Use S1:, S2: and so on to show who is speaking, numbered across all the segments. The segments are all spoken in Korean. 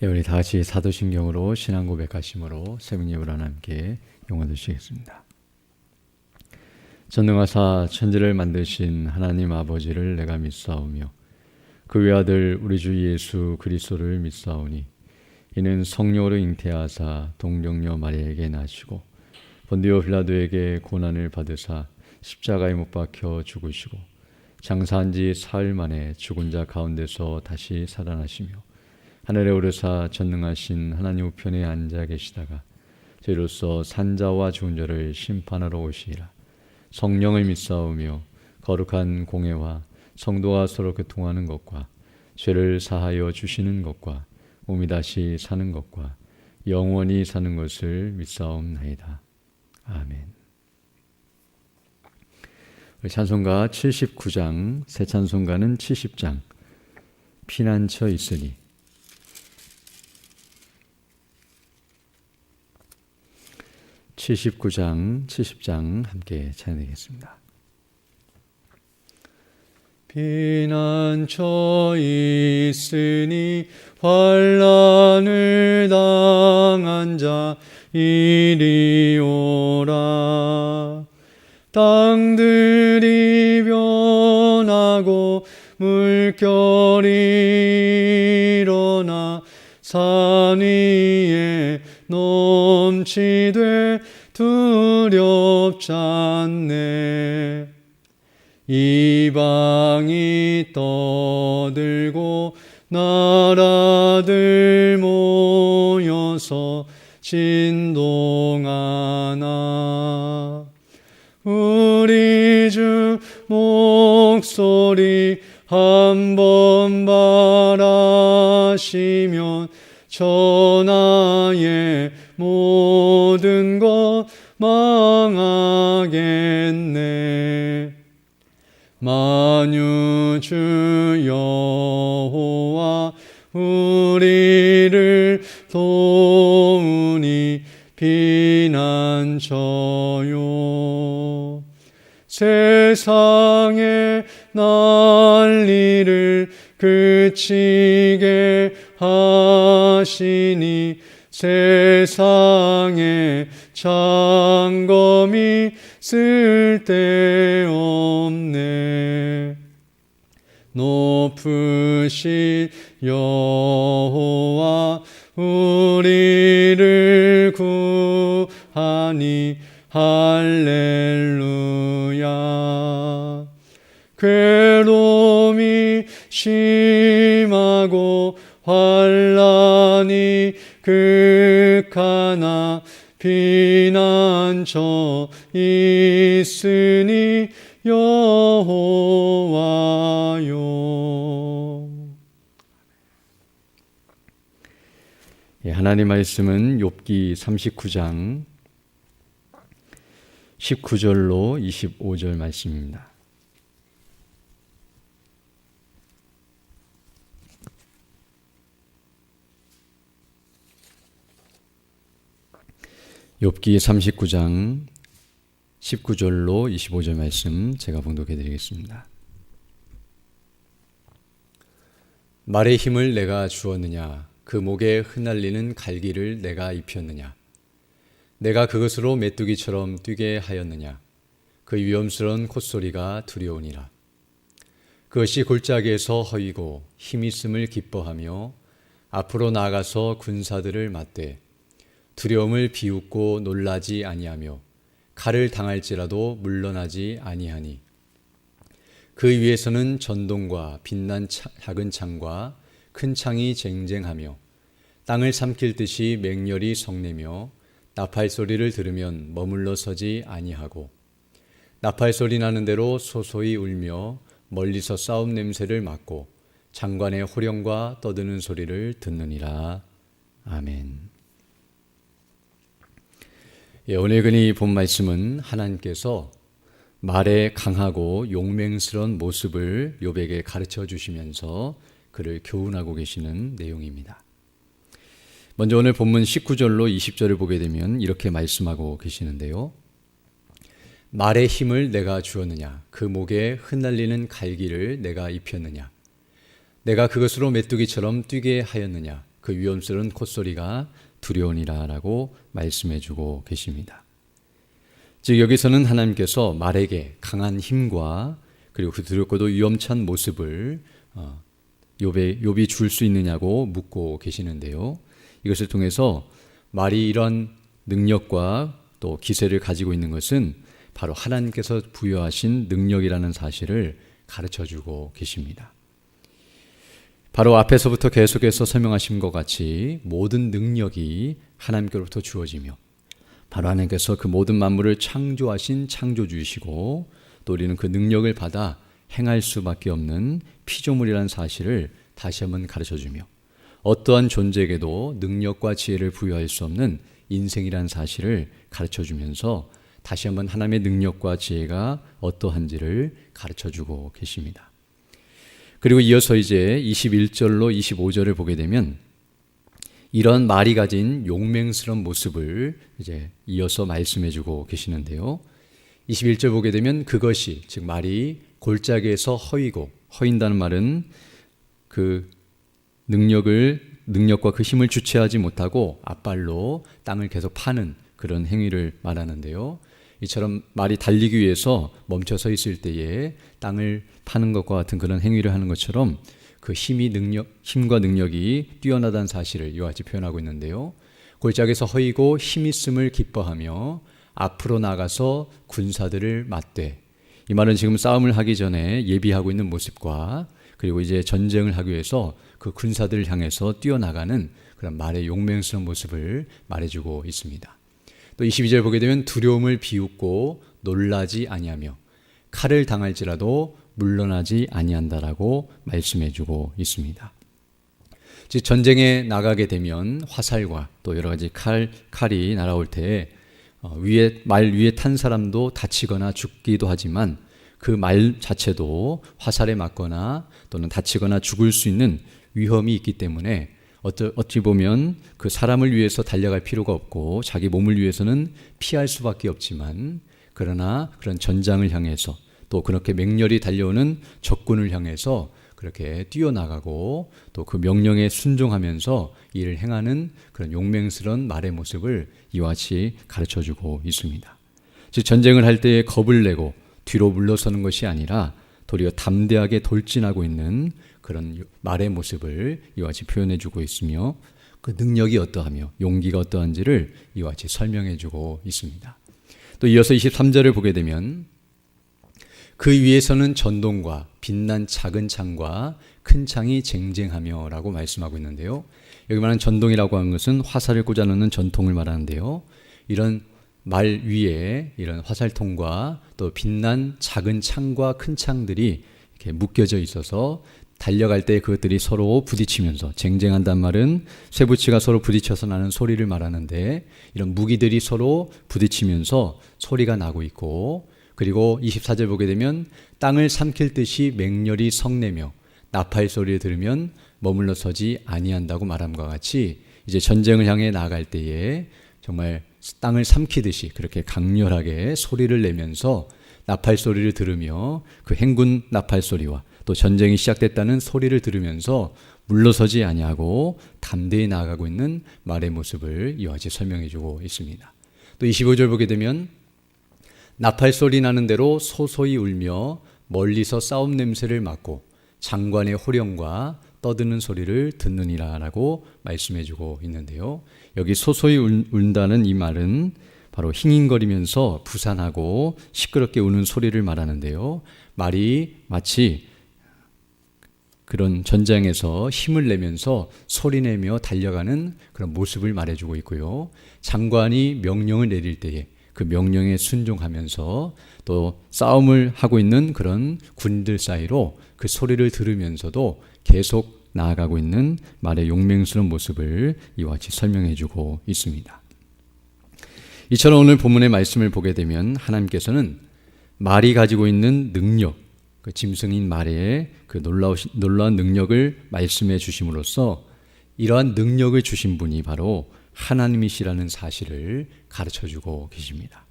S1: 우리 다 같이 사도신경으로 신앙 고백하심으로 새벽 예배와 함께 영원하시겠습니다. 전능하사 천지를 만드신 하나님 아버지를 내가 믿사오며 그 외아들 우리 주 예수 그리스도를 믿사오니 이는 성령으로 잉태하사 동정녀 마리아에게 나시고 본디오 빌라도에게 고난을 받으사 십자가에 못 박혀 죽으시고 장사한 지 사흘 만에 죽은 자 가운데서 다시 살아나시며 하늘에 오르사 전능하신 하나님 우편에 앉아 계시다가 저희로서 산자와 죽은 자를 심판하러 오시리라. 성령을 믿사오며 거룩한 공회와 성도가 서로 교통하는 것과 죄를 사하여 주시는 것과 몸이 다시 사는 것과 영원히 사는 것을 믿사옵나이다. 아멘. 우리 찬송가 79장, 새 찬송가는 70장, 피난처 있으니 79장, 70장 함께 찬양하겠습니다. 피난처 있으니 환난을 당한 자 이리 오라. 땅들이 변하고 물결이 일어나 산 위에 넘치되 두렵지 않네. 이방이 떠들고 나라들 모여서 진동하나. 우리 주 목소리 한번 바라시면 천하의 모든 것 망하겠네. 만유주 여호와 우리를 도우니 피난처요. 세상의 난리를 그치게 하시니 세상에 장검이 쓸데없네. 높으신 여호와 우리를 구하니 할렐루야. 괴로움이 심하고 환난이 극하나 피난처 있으니 여호와요. 하나님 말씀은 욥기 39장 19절로 25절 말씀입니다. 욥기 39장 19절로 25절 말씀 제가 봉독해 드리겠습니다. 말의 힘을 내가 주었느냐? 그 목에 흩날리는 갈기를 내가 입혔느냐? 내가 그것으로 메뚜기처럼 뛰게 하였느냐? 그 위험스러운 콧소리가 두려우니라. 그것이 골짜기에서 허이고 힘있음을 기뻐하며 앞으로 나아가서 군사들을 맞대 두려움을 비웃고 놀라지 아니하며 칼을 당할지라도 물러나지 아니하니 그 위에서는 전동과 빛난 작은 창과 큰 창이 쟁쟁하며 땅을 삼킬 듯이 맹렬히 성내며 나팔 소리를 들으면 머물러 서지 아니하고 나팔 소리 나는 대로 소소히 울며 멀리서 싸움 냄새를 맡고 장관의 호령과 떠드는 소리를 듣느니라. 아멘. 오늘 근이 본 말씀은 하나님께서 말의 강하고 용맹스러운 모습을 욥에게 가르쳐 주시면서 그를 교훈하고 계시는 내용입니다. 먼저 오늘 본문 19절로 20절을 보게 되면 이렇게 말씀하고 계시는데요. 말의 힘을 내가 주었느냐? 그 목에 흩날리는 갈기를 내가 입혔느냐? 내가 그것으로 메뚜기처럼 뛰게 하였느냐? 그 위험스러운 콧소리가 두려우니라라고 말씀해주고 계십니다. 즉 여기서는 하나님께서 말에게 강한 힘과 그리고 그 두렵고도 위험찬 모습을 욥이 줄 수 있느냐고 묻고 계시는데요. 이것을 통해서 말이 이런 능력과 또 기세를 가지고 있는 것은 바로 하나님께서 부여하신 능력이라는 사실을 가르쳐주고 계십니다. 바로 앞에서부터 계속해서 설명하신 것 같이 모든 능력이 하나님께로부터 주어지며 바로 하나님께서 그 모든 만물을 창조하신 창조주이시고 또 우리는 그 능력을 받아 행할 수밖에 없는 피조물이라는 사실을 다시 한번 가르쳐주며 어떠한 존재에게도 능력과 지혜를 부여할 수 없는 인생이라는 사실을 가르쳐주면서 다시 한번 하나님의 능력과 지혜가 어떠한지를 가르쳐주고 계십니다. 그리고 이어서 이제 21절로 25절을 보게 되면 이런 말이 가진 용맹스러운 모습을 이제 이어서 말씀해주고 계시는데요. 21절 보게 되면 그것이 즉 말이 골짜기에서 허인다는 말은 그 능력과 그 힘을 주체하지 못하고 앞발로 땅을 계속 파는 그런 행위를 말하는데요. 이처럼 말이 달리기 위해서 멈춰서 있을 때에 땅을 파는 것과 같은 그런 행위를 하는 것처럼 그 힘과 능력이 뛰어나다는 사실을 이와 같이 표현하고 있는데요. 골짜기에서 허이고 힘 있음을 기뻐하며 앞으로 나가서 군사들을 맞대. 이 말은 지금 싸움을 하기 전에 예비하고 있는 모습과 그리고 이제 전쟁을 하기 위해서 그 군사들을 향해서 뛰어나가는 그런 말의 용맹스러운 모습을 말해주고 있습니다. 또 22절 보게 되면 두려움을 비웃고 놀라지 아니하며 칼을 당할지라도 물러나지 아니한다라고 말씀해주고 있습니다. 즉 전쟁에 나가게 되면 화살과 또 여러 가지 칼이 날아올 때 말 위에 탄 사람도 다치거나 죽기도 하지만 그 말 자체도 화살에 맞거나 또는 다치거나 죽을 수 있는 위험이 있기 때문에 어찌 보면 그 사람을 위해서 달려갈 필요가 없고 자기 몸을 위해서는 피할 수밖에 없지만 그러나 그런 전장을 향해서 또 그렇게 맹렬히 달려오는 적군을 향해서 그렇게 뛰어나가고 또 그 명령에 순종하면서 일을 행하는 그런 용맹스러운 말의 모습을 이와 같이 가르쳐주고 있습니다. 즉 전쟁을 할 때에 겁을 내고 뒤로 물러서는 것이 아니라 도리어 담대하게 돌진하고 있는 그런 말의 모습을 이와 같이 표현해주고 있으며 그 능력이 어떠하며 용기가 어떠한지를 이와 같이 설명해주고 있습니다. 또 이어서 23절을 보게 되면 그 위에서는 전동과 빛난 작은 창과 큰 창이 쟁쟁하며 라고 말씀하고 있는데요. 여기 말하는 전동이라고 하는 것은 화살을 꽂아놓는 전통을 말하는데요. 이런 말 위에 이런 화살통과 또 빛난 작은 창과 큰 창들이 이렇게 묶여져 있어서 달려갈 때 그것들이 서로 부딪히면서 쟁쟁한단 말은 쇠붙이가 서로 부딪혀서 나는 소리를 말하는데 이런 무기들이 서로 부딪히면서 소리가 나고 있고 그리고 24절 보게 되면 땅을 삼킬 듯이 맹렬히 성내며 나팔 소리를 들으면 머물러 서지 아니한다고 말함과 같이 이제 전쟁을 향해 나아갈 때에 정말 땅을 삼키듯이 그렇게 강렬하게 소리를 내면서 나팔 소리를 들으며 그 행군 나팔 소리와 또 전쟁이 시작됐다는 소리를 들으면서 물러서지 아니하고 담대히 나아가고 있는 말의 모습을 이와 같이 설명해주고 있습니다. 또 25절 보게 되면 나팔 소리 나는 대로 소소히 울며 멀리서 싸움 냄새를 맡고 장관의 호령과 떠드는 소리를 듣느니라 라고 말씀해주고 있는데요. 여기 소소히 운다는 이 말은 바로 힝힝거리면서 부산하고 시끄럽게 우는 소리를 말하는데요. 말이 마치 그런 전장에서 힘을 내면서 소리내며 달려가는 그런 모습을 말해주고 있고요. 장관이 명령을 내릴 때에 그 명령에 순종하면서 또 싸움을 하고 있는 그런 군인들 사이로 그 소리를 들으면서도 계속 나아가고 있는 말의 용맹스러운 모습을 이와 같이 설명해주고 있습니다. 이처럼 오늘 본문의 말씀을 보게 되면 하나님께서는 말이 가지고 있는 능력, 그 짐승인 말의 그 놀라운 능력을 말씀해 주심으로써 이러한 능력을 주신 분이 바로 하나님이시라는 사실을 가르쳐주고 계십니다.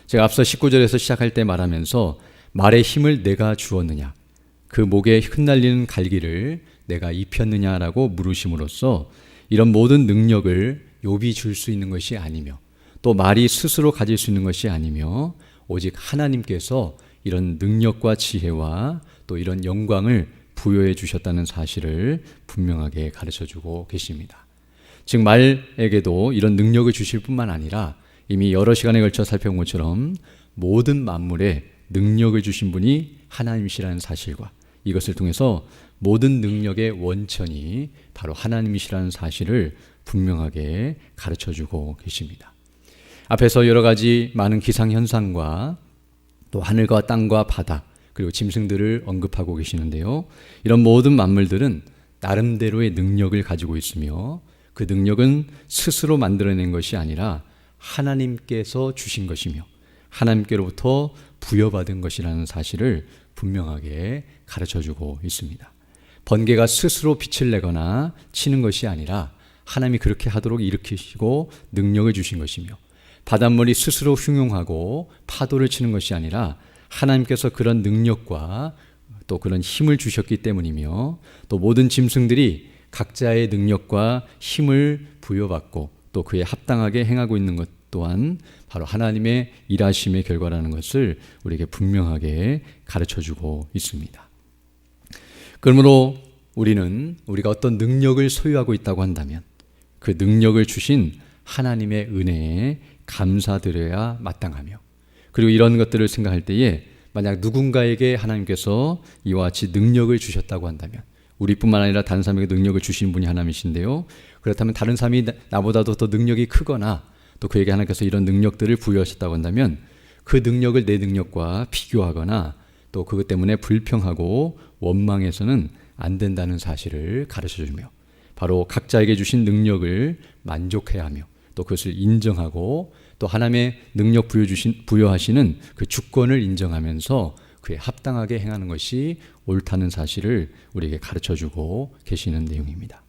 S1: 제가 앞서 19절에서 시작할 때 말하면서 말의 힘을 내가 주었느냐, 그 목에 흩날리는 갈기를 내가 입혔느냐라고 물으심으로써 이런 모든 능력을 욥이 줄 수 있는 것이 아니며 또 말이 스스로 가질 수 있는 것이 아니며 오직 하나님께서 이런 능력과 지혜와 또 이런 영광을 부여해 주셨다는 사실을 분명하게 가르쳐주고 계십니다. 즉 말에게도 이런 능력을 주실 뿐만 아니라 이미 여러 시간에 걸쳐 살펴본 것처럼 모든 만물에 능력을 주신 분이 하나님이시라는 사실과 이것을 통해서 모든 능력의 원천이 바로 하나님이시라는 사실을 분명하게 가르쳐주고 계십니다. 앞에서 여러 가지 많은 기상현상과 또 하늘과 땅과 바다 그리고 짐승들을 언급하고 계시는데요. 이런 모든 만물들은 나름대로의 능력을 가지고 있으며 그 능력은 스스로 만들어낸 것이 아니라 하나님께서 주신 것이며 하나님께로부터 부여받은 것이라는 사실을 분명하게 가르쳐주고 있습니다. 번개가 스스로 빛을 내거나 치는 것이 아니라 하나님이 그렇게 하도록 일으키시고 능력을 주신 것이며 바닷물이 스스로 흉용하고 파도를 치는 것이 아니라 하나님께서 그런 능력과 또 그런 힘을 주셨기 때문이며 또 모든 짐승들이 각자의 능력과 힘을 부여받고 또 그에 합당하게 행하고 있는 것 또한 바로 하나님의 일하심의 결과라는 것을 우리에게 분명하게 가르쳐주고 있습니다. 그러므로 우리는 우리가 어떤 능력을 소유하고 있다고 한다면 그 능력을 주신 하나님의 은혜에 감사드려야 마땅하며 그리고 이런 것들을 생각할 때에 만약 누군가에게 하나님께서 이와 같이 능력을 주셨다고 한다면 우리뿐만 아니라 다른 사람에게 능력을 주신 분이 하나님이신데요. 그렇다면 다른 사람이 나보다도 더 능력이 크거나 또 그에게 하나님께서 이런 능력들을 부여하셨다고 한다면 그 능력을 내 능력과 비교하거나 또 그것 때문에 불평하고 원망해서는 안 된다는 사실을 가르쳐주며 바로 각자에게 주신 능력을 만족해야 하며 또 그것을 인정하고 또 하나님의 능력 부여하시는 그 주권을 인정하면서 그에 합당하게 행하는 것이 옳다는 사실을 우리에게 가르쳐주고 계시는 내용입니다.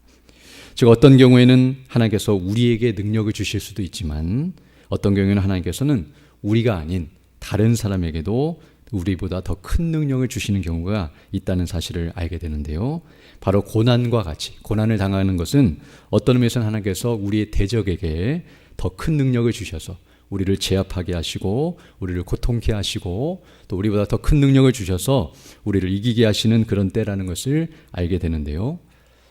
S1: 즉 어떤 경우에는 하나님께서 우리에게 능력을 주실 수도 있지만 어떤 경우에는 하나님께서는 우리가 아닌 다른 사람에게도 우리보다 더 큰 능력을 주시는 경우가 있다는 사실을 알게 되는데요. 바로 고난과 같이 고난을 당하는 것은 어떤 의미에서는 하나님께서 우리의 대적에게 더 큰 능력을 주셔서 우리를 제압하게 하시고 우리를 고통케 하시고 또 우리보다 더 큰 능력을 주셔서 우리를 이기게 하시는 그런 때라는 것을 알게 되는데요.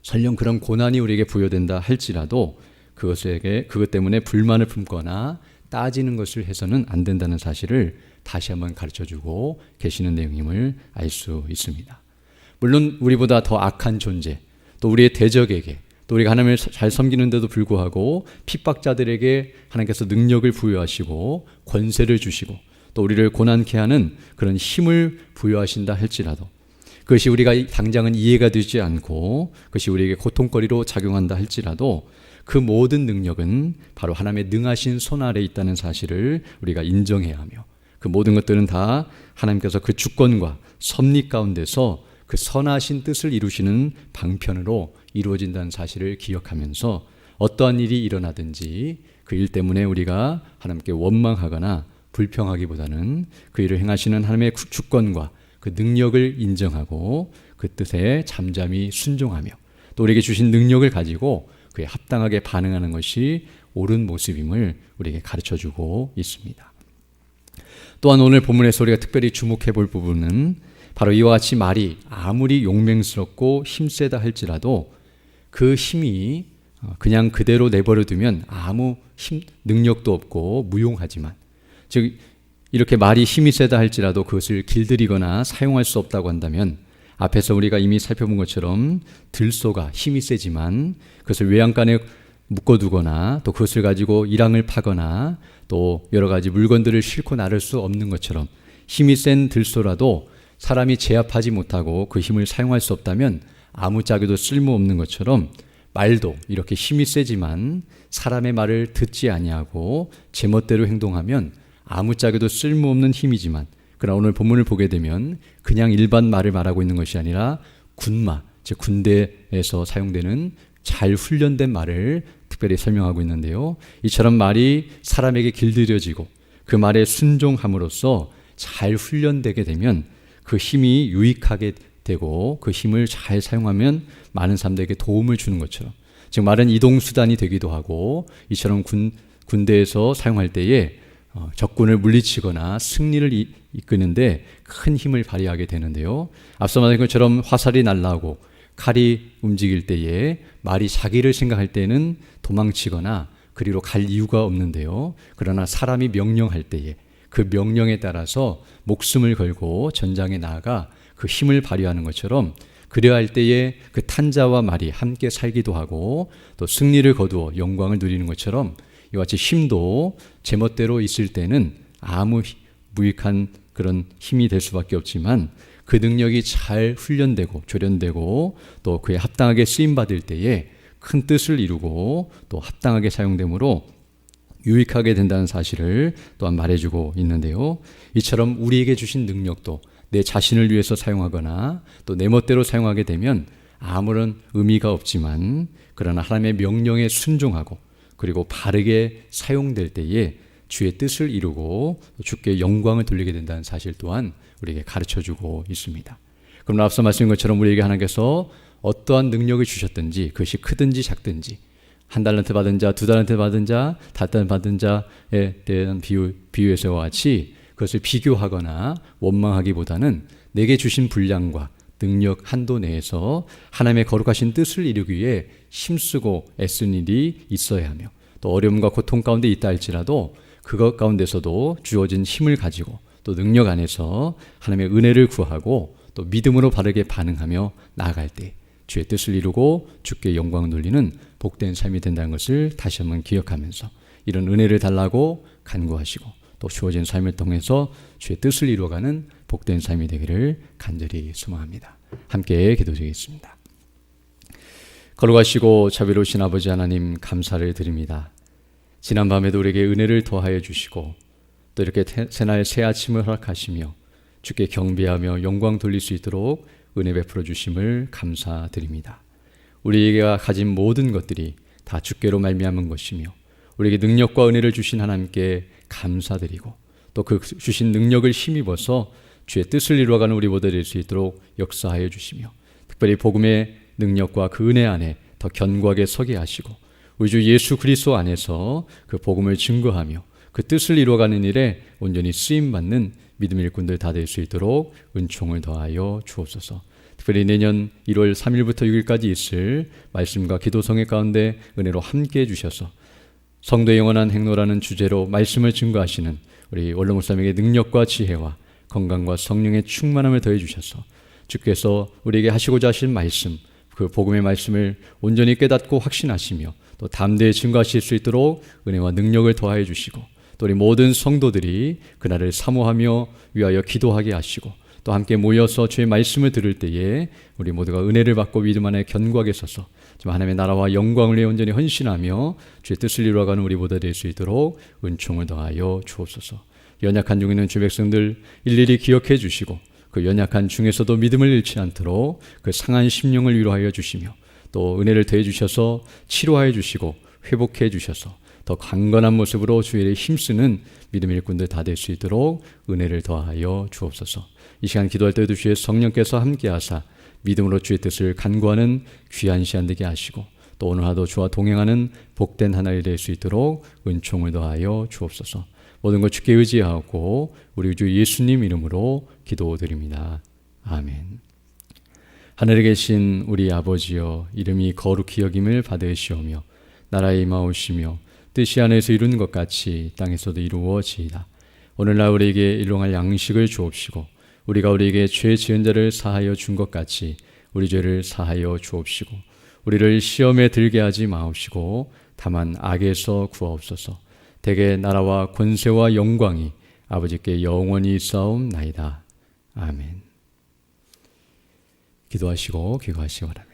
S1: 설령 그런 고난이 우리에게 부여된다 할지라도 그것 때문에 불만을 품거나 따지는 것을 해서는 안 된다는 사실을 다시 한번 가르쳐주고 계시는 내용임을 알 수 있습니다. 물론 우리보다 더 악한 존재 또 우리의 대적에게 또 우리가 하나님을 잘 섬기는데도 불구하고 핍박자들에게 하나님께서 능력을 부여하시고 권세를 주시고 또 우리를 고난케 하는 그런 힘을 부여하신다 할지라도 그것이 우리가 당장은 이해가 되지 않고 그것이 우리에게 고통거리로 작용한다 할지라도 그 모든 능력은 바로 하나님의 능하신 손 아래에 있다는 사실을 우리가 인정해야 하며 그 모든 것들은 다 하나님께서 그 주권과 섭리 가운데서 그 선하신 뜻을 이루시는 방편으로 이루어진다는 사실을 기억하면서 어떠한 일이 일어나든지 그 일 때문에 우리가 하나님께 원망하거나 불평하기보다는 그 일을 행하시는 하나님의 주권과 그 능력을 인정하고 그 뜻에 잠잠히 순종하며 또 우리에게 주신 능력을 가지고 그에 합당하게 반응하는 것이 옳은 모습임을 우리에게 가르쳐주고 있습니다. 또한 오늘 본문에서 우리가 특별히 주목해 볼 부분은 바로 이와 같이 말이 아무리 용맹스럽고 힘세다 할지라도 그 힘이 그냥 그대로 내버려 두면 아무 능력도 없고 무용하지만 즉 이렇게 말이 힘이 세다 할지라도 그것을 길들이거나 사용할 수 없다고 한다면 앞에서 우리가 이미 살펴본 것처럼 들소가 힘이 세지만 그것을 외양간에 묶어두거나 또 그것을 가지고 이랑을 파거나 또 여러 가지 물건들을 싣고 나를 수 없는 것처럼 힘이 센 들소라도 사람이 제압하지 못하고 그 힘을 사용할 수 없다면 아무짝에도 쓸모없는 것처럼 말도 이렇게 힘이 세지만 사람의 말을 듣지 아니하고 제멋대로 행동하면 아무짝에도 쓸모없는 힘이지만 그러나 오늘 본문을 보게 되면 그냥 일반 말을 말하고 있는 것이 아니라 군마, 즉 군대에서 사용되는 잘 훈련된 말을 특별히 설명하고 있는데요. 이처럼 말이 사람에게 길들여지고 그 말에 순종함으로써 잘 훈련되게 되면 그 힘이 유익하게 되고 그 힘을 잘 사용하면 많은 사람들에게 도움을 주는 것처럼 즉 말은 이동수단이 되기도 하고, 이처럼 군대에서 사용할 때에 적군을 물리치거나 승리를 이끄는데 큰 힘을 발휘하게 되는데요. 앞서 말한 것처럼 화살이 날아오고 칼이 움직일 때에 말이 자기를 생각할 때는 도망치거나 그리로 갈 이유가 없는데요. 그러나 사람이 명령할 때에 그 명령에 따라서 목숨을 걸고 전장에 나아가 그 힘을 발휘하는 것처럼, 그래야 할 때에 그 탄자와 말이 함께 살기도 하고 또 승리를 거두어 영광을 누리는 것처럼, 이와 같이 힘도 제멋대로 있을 때는 아무 무익한 그런 힘이 될 수밖에 없지만, 그 능력이 잘 훈련되고 조련되고 또 그에 합당하게 쓰임받을 때에 큰 뜻을 이루고 또 합당하게 사용되므로 유익하게 된다는 사실을 또한 말해주고 있는데요. 이처럼 우리에게 주신 능력도 내 자신을 위해서 사용하거나 또 내 멋대로 사용하게 되면 아무런 의미가 없지만, 그러나 하나님의 명령에 순종하고 그리고 바르게 사용될 때에 주의 뜻을 이루고 주께 영광을 돌리게 된다는 사실 또한 우리에게 가르쳐주고 있습니다. 그럼 앞서 말씀드린 것처럼 우리에게 하나님께서 어떠한 능력을 주셨든지, 그것이 크든지 작든지, 1달란트 받은 자, 2달란트 받은 자, 5달란트 받은 자에 대한 비유에서와 같이 그것을 비교하거나 원망하기보다는 내게 주신 분량과 능력 한도 내에서 하나님의 거룩하신 뜻을 이루기 위해 힘쓰고 애쓴 일이 있어야 하며, 또 어려움과 고통 가운데 있다 할지라도 그것 가운데서도 주어진 힘을 가지고 또 능력 안에서 하나님의 은혜를 구하고 또 믿음으로 바르게 반응하며 나아갈 때 주의 뜻을 이루고 주께 영광을 돌리는 복된 삶이 된다는 것을 다시 한번 기억하면서, 이런 은혜를 달라고 간구하시고 또 주어진 삶을 통해서 주의 뜻을 이루어가는 복된 삶이 되기를 간절히 소망합니다. 함께 기도드리겠습니다. 거룩하시고 자비로우신 아버지 하나님, 감사를 드립니다. 지난 밤에도 우리에게 은혜를 더하여 주시고 또 이렇게 새날 새 아침을 허락하시며 주께 경배하며 영광 돌릴 수 있도록 은혜 베풀어 주심을 감사드립니다. 우리에게 가진 모든 것들이 다 주께로 말미암은 것이며, 우리에게 능력과 은혜를 주신 하나님께 감사드리고 또 그 주신 능력을 힘입어서 주의 뜻을 이루어가는 우리 모두 될 수 있도록 역사하여 주시며, 특별히 복음의 능력과 그 은혜 안에 더 견고하게 서게 하시고 우리 주 예수 그리스도 안에서 그 복음을 증거하며 그 뜻을 이루어가는 일에 온전히 쓰임받는 믿음의 일꾼들 다 될 수 있도록 은총을 더하여 주옵소서. 특별히 내년 1월 3일부터 6일까지 있을 말씀과 기도 성회 가운데 은혜로 함께 해주셔서 성도의 영원한 행로라는 주제로 말씀을 증거하시는 우리 원로 목사님에게 능력과 지혜와 건강과 성령의 충만함을 더해 주셔서 주께서 우리에게 하시고자 하신 말씀, 그 복음의 말씀을 온전히 깨닫고 확신하시며 또 담대히 증거하실 수 있도록 은혜와 능력을 더하여 주시고, 또 우리 모든 성도들이 그날을 사모하며 위하여 기도하게 하시고, 또 함께 모여서 주의 말씀을 들을 때에 우리 모두가 은혜를 받고 믿음 안에 견고하게 서서 하나님의 나라와 영광을 위해 온전히 헌신하며 주의 뜻을 이루어가는 우리 모두 될 수 있도록 은총을 더하여 주옵소서. 연약한 중에 있는 주 백성들 일일이 기억해 주시고 그 연약한 중에서도 믿음을 잃지 않도록 그 상한 심령을 위로하여 주시며, 또 은혜를 더해 주셔서 치료하여 주시고 회복해 주셔서 더 강건한 모습으로 주의 일에 힘쓰는 믿음의 일꾼들 다 될 수 있도록 은혜를 더하여 주옵소서. 이 시간 기도할 때도 주의 성령께서 함께하사 믿음으로 주의 뜻을 간구하는 귀한 시간 되게 하시고, 또 오늘 하루 주와 동행하는 복된 하나가 될 수 있도록 은총을 더하여 주옵소서. 모든 것 주께 의지하고 우리 주 예수님 이름으로 기도드립니다. 아멘. 하늘에 계신 우리 아버지여, 이름이 거룩히 여김을 받으시오며 나라에 임하오시며 뜻이 하늘에서 이루는 것 같이 땅에서도 이루어지이다. 오늘날 우리에게 일용할 양식을 주옵시고 우리가 우리에게 죄 지은 자를 사하여 준 것 같이 우리 죄를 사하여 주옵시고 우리를 시험에 들게 하지 마옵시고 다만 악에서 구하옵소서. 대개 나라와 권세와 영광이 아버지께 영원히 있사옵나이다. 아멘. 기도하시고 귀가하시기 바랍니다.